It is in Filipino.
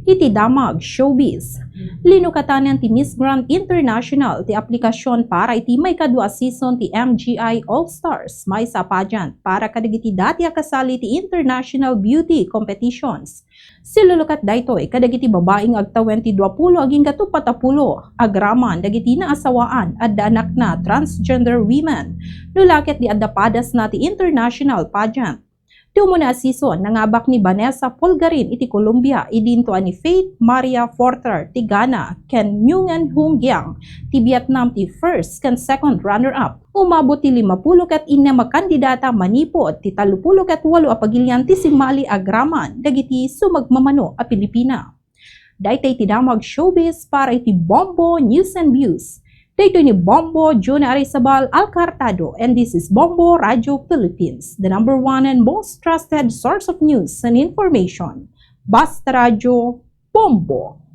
iti damag showbiz. Linukatanan ti Miss Grand International ti aplikasyon para iti may kadua season ti MGI All-Stars may sa pageant para kadagiti dati a kasali ti International Beauty Competitions. Silulukat daytoy kadagiti babaeng agta 2020 aging katu 40 agraman dagiti naasawaan adda anak na transgender women. Lulaket di adda padas na ti international pageant. Tumo na season nangabak ni Vanessa Polgarin iti Colombia idinto ni Faith Maria Forter ti Ghana ken Nguyen Hung Giang ti Vietnam ti first ken second runner-up. Umabot ti 50 ket inna makandidata manipod ti 38 a pagilian ti Simali agraman dagiti sumagmamano a Pilipina. Daytay ti damag showbiz para iti Bombo News and Views. Dito ni Bombo Juna Arizabal Alcartado, and this is Bombo Radio Philippines, the #1 and most trusted source of news and information. Basta Radio, Bombo!